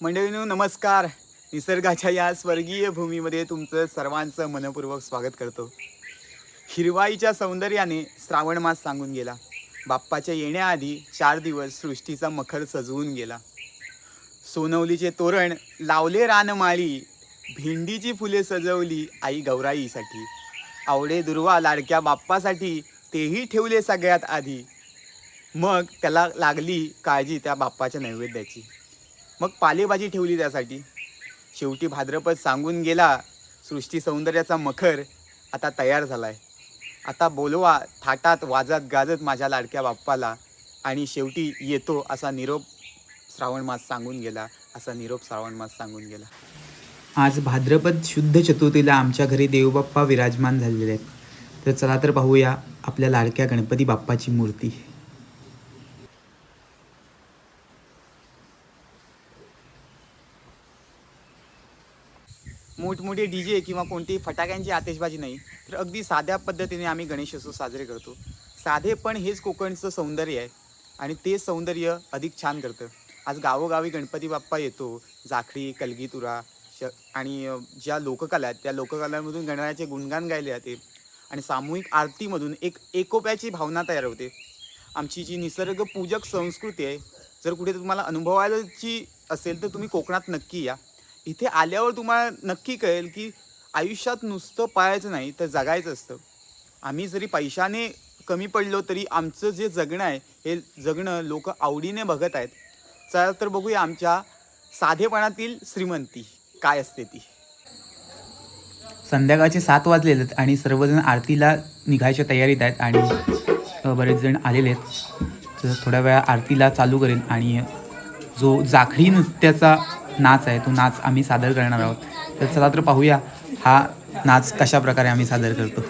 मंडळींनो नमस्कार. निसर्गाच्या या स्वर्गीय भूमीमध्ये तुमचं सर्वांचं मनपूर्वक स्वागत करतो. हिरवाईच्या सौंदर्याने श्रावण मास सांगून गेला. बाप्पाच्या येण्याआधी 4 दिवस सृष्टीचा मखर सजवून गेला. सोनवलीचे तोरण लावले रानमाळी, भेंडीची फुले सजवली आई गौराईसाठी. आवडे दुर्वा लाडक्या बाप्पासाठी, तेही ठेवले सगळ्यात आधी. मग त्याला लागली काळजी त्या बाप्पाच्या नैवेद्याची. मग पालेभाजी ठेवली त्यासाठी. शेवटी भाद्रपद सांगून गेला. सृष्टी सौंदर्याचा मखर आता तयार झाला आहे. आता बोलवा थाटात वाजत गाजत माझ्या लाडक्या बाप्पाला. आणि शेवटी येतो असा निरोप श्रावण मास सांगून गेला. असा निरोप श्रावण मास सांगून गेला. आज भाद्रपद शुद्ध चतुर्थीला आमच्या घरी देवबाप्पा विराजमान झालेले आहेत. तर चला तर पाहूया आपल्या लाडक्या गणपती बाप्पाची मूर्ती. मोठमोठे डीजे किंवा कोणतीही फटाक्यांची आतिषबाजी नाही, तर अगदी साध्या पद्धतीने आम्ही गणेशोत्सव साजरे करतो. साधे पण हेच कोकणचं सौंदर्य आहे आणि ते सौंदर्य अधिक छान करतं. आज गावोगावी गणपती बाप्पा येतो. जाखडी, कलगीतुरा आणि ज्या लोककला आहेत त्या लोककलांमधून गणरायाचे गुणगान गायले जाते आणि सामूहिक आरतीमधून एक एकोप्याची भावना तयार होते. आमची जी निसर्गपूजक संस्कृती आहे, जर कुठे तुम्हाला अनुभवायची असेल तर तुम्ही कोकणात नक्की या. इथे आल्यावर तुम्हाला नक्की कळेल की आयुष्यात नुसतं पाळायचं नाही तर जगायचं असतं. आम्ही जरी पैशाने कमी पडलो तरी आमचं जे जगणं आहे हे जगणं लोक आवडीने बघत आहेत. चला तर बघूया आमच्या साधेपणातील श्रीमंती काय असते ती. संध्याकाळचे 7 वाजलेले आहेत आणि सर्वजण आरतीला निघायच्या तयारीत आहेत आणि बरेच जण आलेले आहेत. तर थोड्या वेळा आरतीला चालू करेल आणि जो जाखडी नृत्याचा नाच आहे तो नाच आम्ही सादर करणार आहोत. तर चला तर पाहूया हा नाच कशा प्रकारे आम्ही सादर करतो.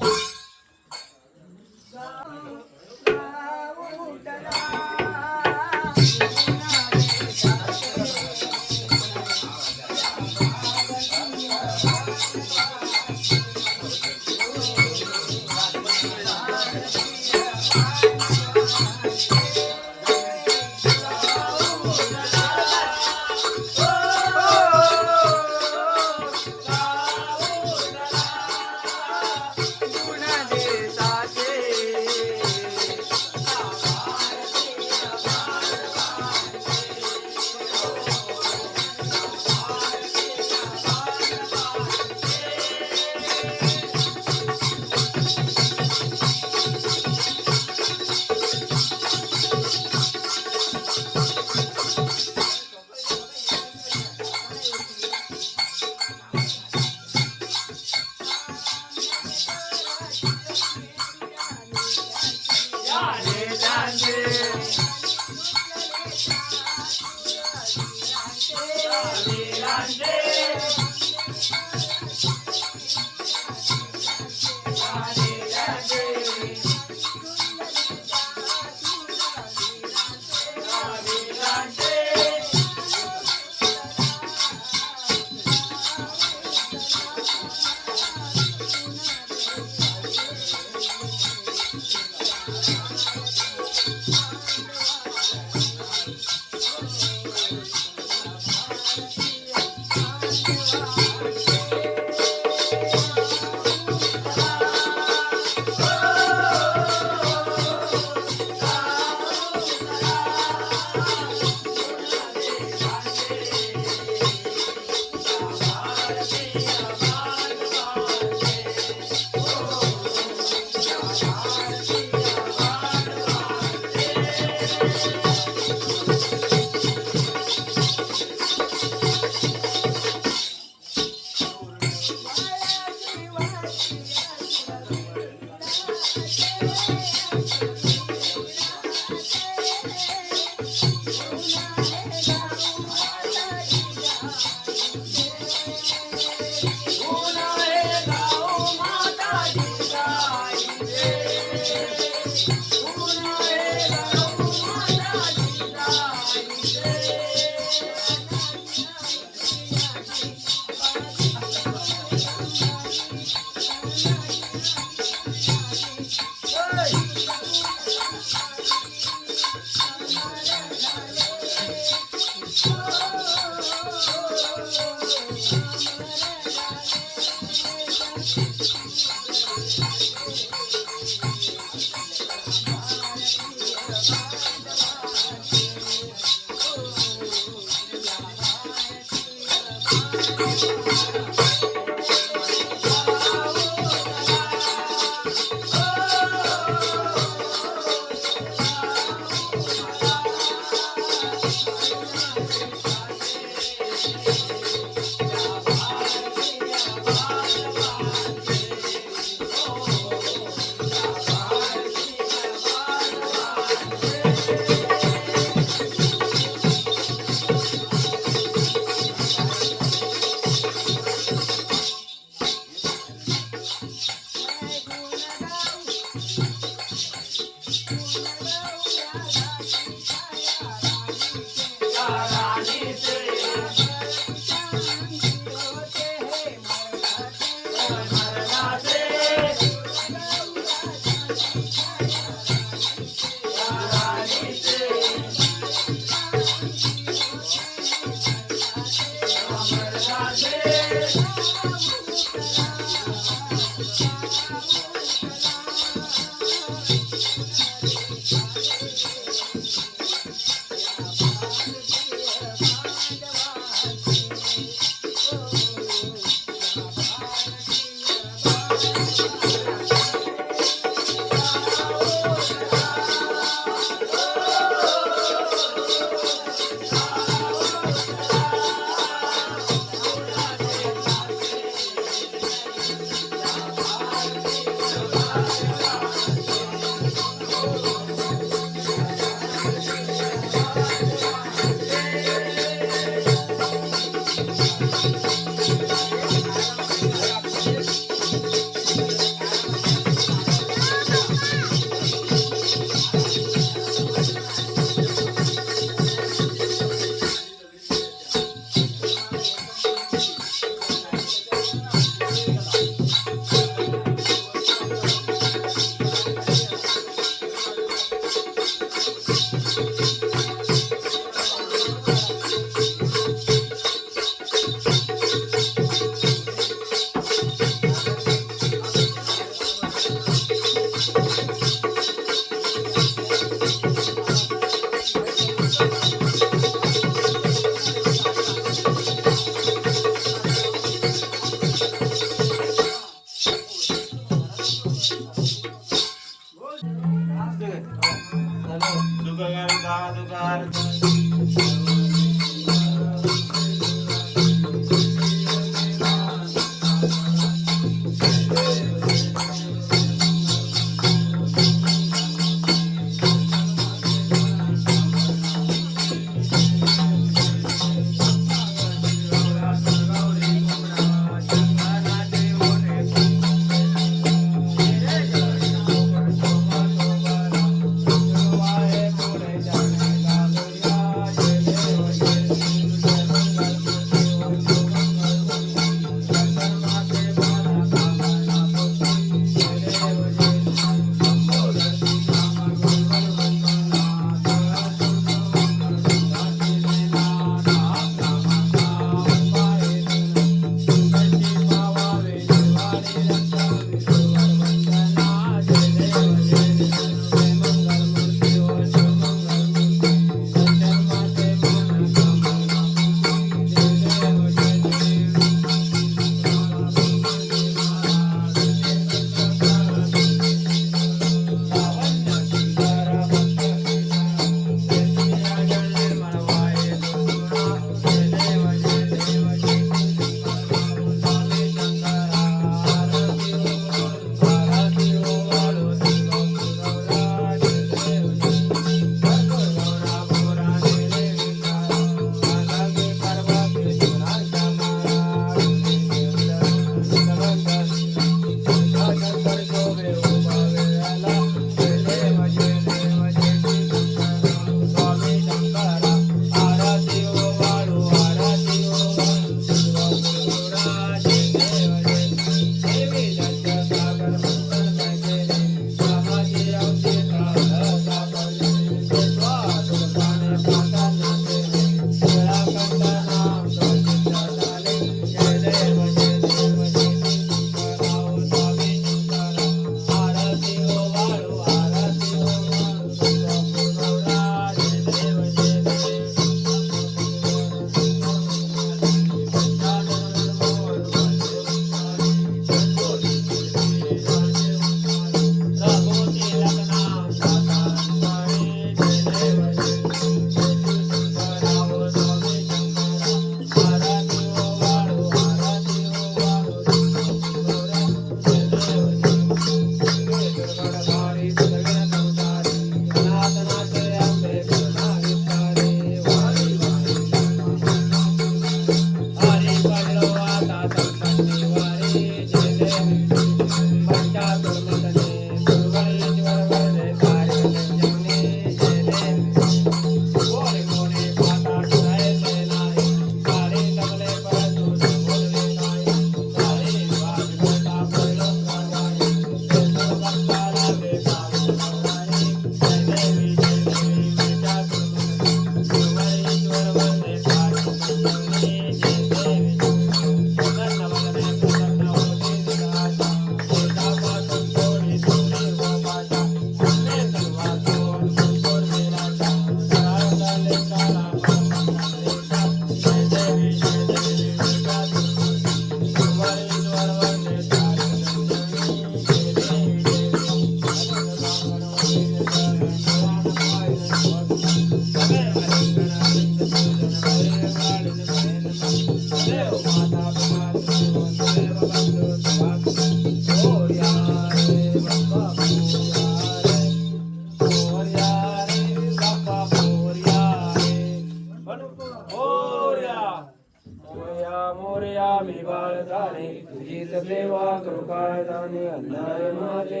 चित सेवा करू काय दाने अन्नाय माझे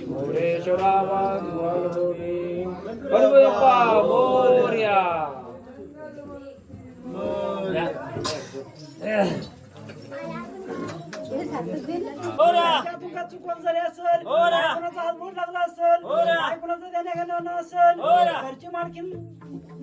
मोरेश्वरा वाघ गणपती बाप्पा मोरया. तुका चुकवून झाली असेल, कोणाचा हात बोट लागला असेल, कोणाचं देण्याघेणं असेल, घरची मालकीन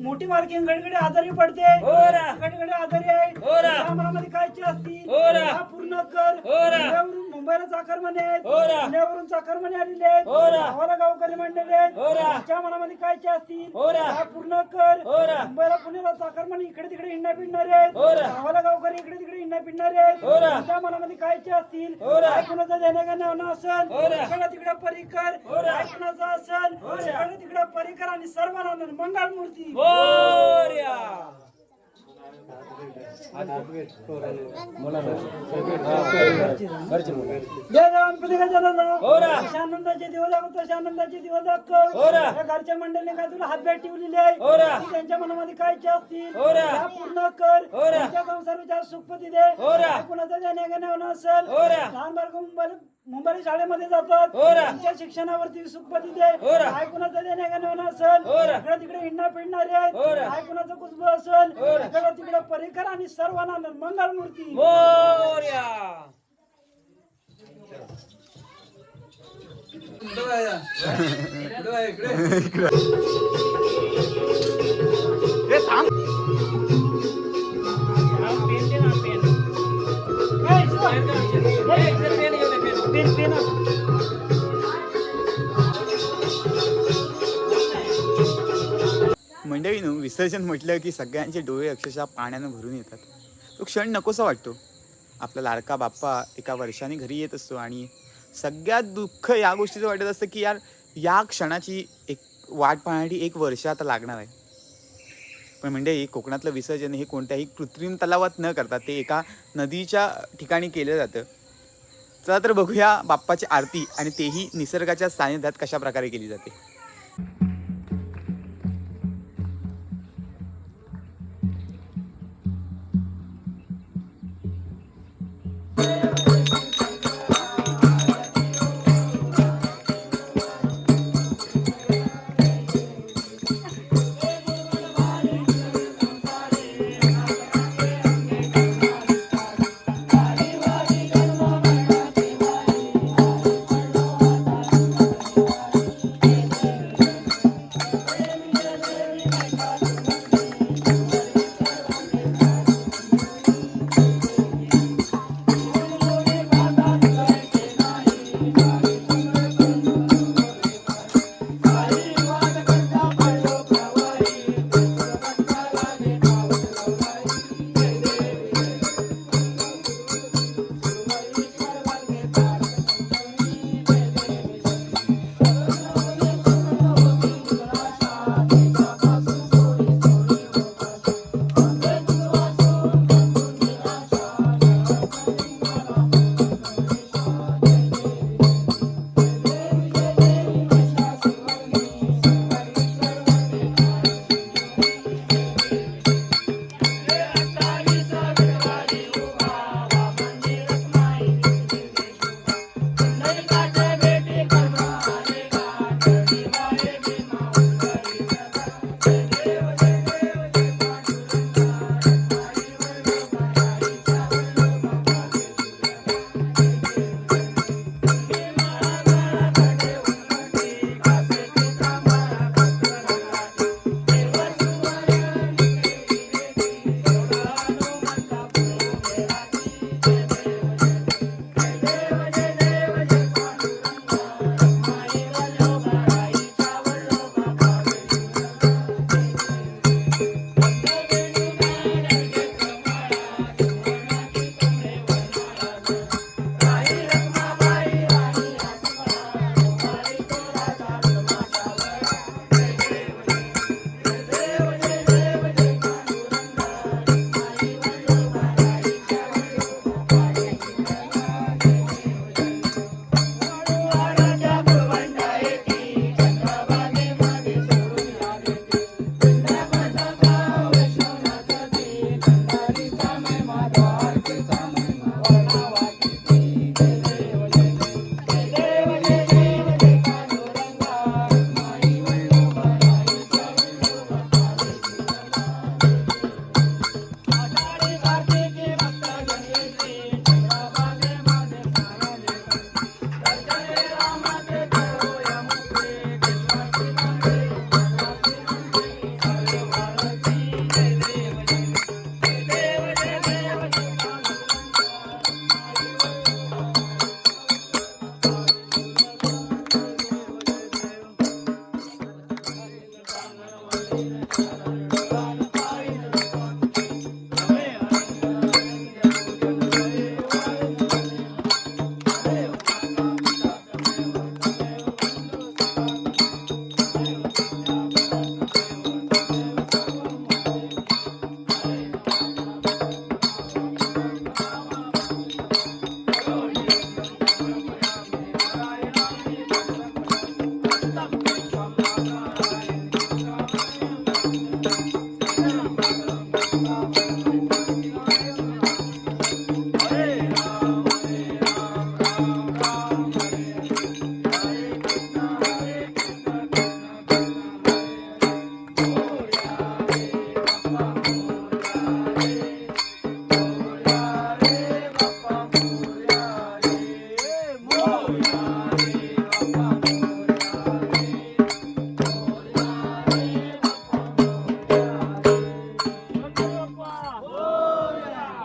मोठी मालकीन घडघडी आजारी पडते, घडघडी आजारी आहे, त्या मनामध्ये कायची असतील त्या पूर्ण कर. पुण्यावरून मुंबईला चाकरमाने आहेत, पुण्यावरून चाकरमाने आलेले आहेत, गावाला गावकरी मंडळी आहेत, त्या मनामध्ये कायची असतील त्या पूर्ण कर. मुंबईला पुण्याला चाकरमाने इकडे तिकडे हिंडा पिडणारे आहेत, गावाला गावकरी इकडे तिकडे हिंडा पिडणारे आहेत, त्या मनामध्ये कायचे असतील काय कुणाचं देण्याघेणं असेल इकडे तिकडे परिकर, काय कुणाचं असेल इकडे तिकडे परिकर आणि सर्वांना मंगल मूर्ती. आनंदाचे दिवस आनंदाचे दिवस घरच्या मंडळीने काय तुला हातभार ठेवलेले आहे, त्यांच्या मनामध्ये कायचे असतील त्या पूर्ण कर. त्यांच्या संसाराच्या सुखपती दे, कुणाचं देण्याघेणं असेल लहान बालक मुंबई शाळेमध्ये जातात त्यांच्या शिक्षणावरती सुखपती दे, काय कुणाचं देण्याघेणं असेल इकडे तिकडे हिंडा फिरणारे आहेत, काय कुणाचं कुसब असेल इकडे तिकडे परिकर आणि सर्वांना मंगल मूर्ती. मंडळीनं विसर्जन म्हटलं की सगळ्यांचे डोळे अक्षरशः पाण्यानं भरून येतात. तो क्षण नकोसा वाटतो. आपला लाडका बाप्पा एका वर्षाने घरी येत असतो आणि सगळ्यात दुःख या गोष्टीचं वाटत असतं की यार या क्षणाची एक वाट पाहण्यासाठी 1 वर्ष आता लागणार आहे. पण म्हणजे कोकणातलं विसर्जन हे कोणत्याही कृत्रिम तलावात न करता ते एका नदीच्या ठिकाणी केलं जातं. चला तर बघूया बाप्पाची आरती आणि तेही निसर्गाच्या सानिध्यात कशा प्रकारे केली जाते.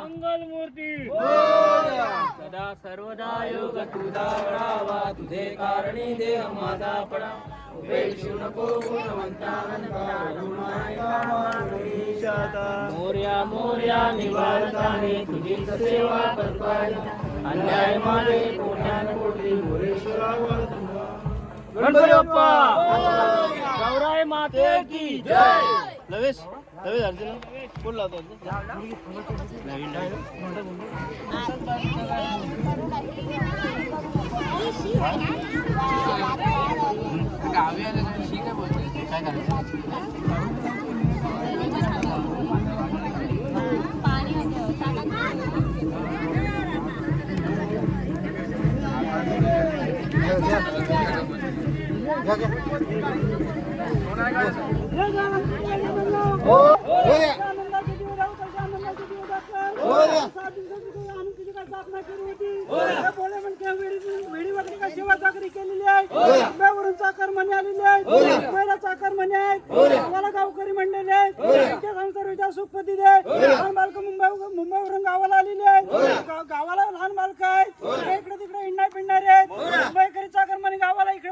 मंगलमूर्ती सदा सर्वदा योग तुझा वडावा तुझे कारणी देह माझा पडा उपेक्षू नको मोर्या मोर्या निवारताने तुझी सेवा करताय अन्याय माझे कोट्यान कोटी मोरेश्वरा गणपती बाप्पा गौराई माते की जय. लवेश लवेश अर्जुन कोण लावतो नवीन गावी आलं ठीक आहे बोलतो काय चाकरमाने आलेले आहेत, महिला चाकरमाने आहेत, गावाला गावकरी मंडळी आहेत, त्यांच्या संसाराच्या सुखपती दे. लहान बालक मुंबईवरून गावाला आलेली आहेत, गावाला लहान बालक आहेत, इकडे तिकडे हिंडणार पिंडणारे आहेत. मुंबईकरी चाकरमाने गावाला इकडे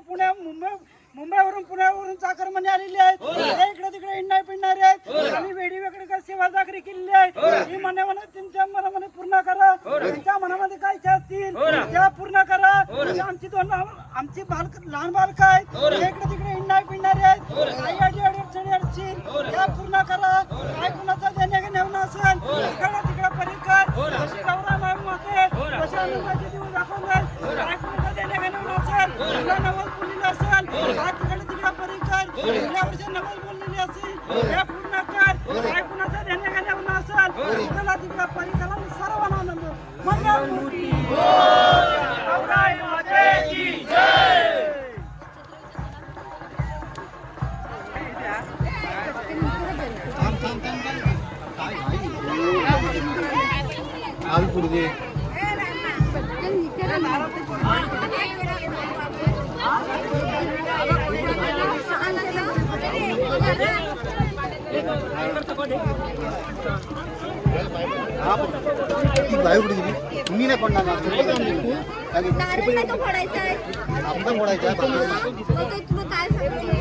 मुंबईवरून पुण्यावरून चाकरमाने आलेली आहेत, इकडे तिकडे हिंडणार पिंडणारे आहेत. आम्ही वेडी वेगळी सेवा चाकरी केलेली आहे. ही मनामध्ये तुमच्या मनामध्ये पूर्ण करा. तुमच्या मनामध्ये काय इच्छा असतील त्या पूर्ण करा. आमची लहान बालक आहेत, इकडे तिकडे हिंडणार पिंडणारे आहेत. काही अडचणी असतील त्या पूर्ण करा. काय कुणाचा देण्या घेणं असेल इकडे तिकडे परिकर जशी गौराई माते जशी आनंदाचे दिवस दाखवले. काय कुणाचा देण्या घेणं असेल तुला नवस बोललेलं असेल काय तिकडे तिकडे परिकर गेल्या वर्षी नवस बोललेली असेल या पूर्ण कर. काय कुणाचा देण्या घेणं असेल तुला तिकडे परिकर सर्वांना आनंद मंगलमूर्ती गौराई माते की जय. तुम्ही नाही पडणार फोडायचा आहे आपण फोडायचं तुला काय सांगते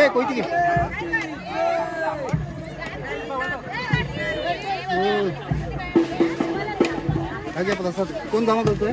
कोई कोण कामा करतोय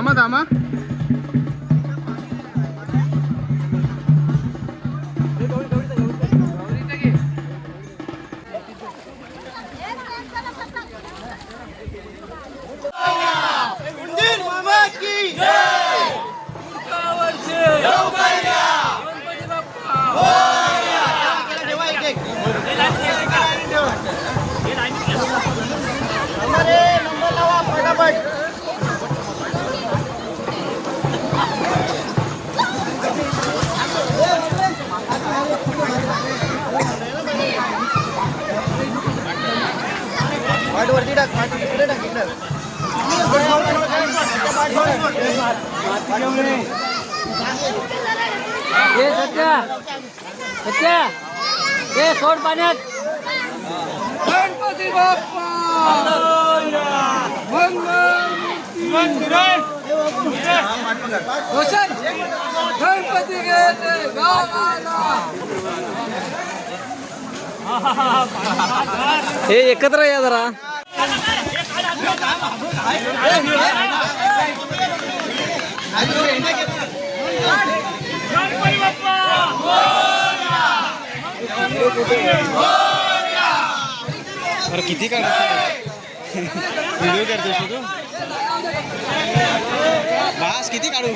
थांबा थांबा. ये सत्या सत्या ये सोड पाण्यात. गणपती बाप्पा गणपती गेले गावाला. हे एकत्र या जरा. अरे किती काढ व्हिडिओ करतोस तू बास किती काढू.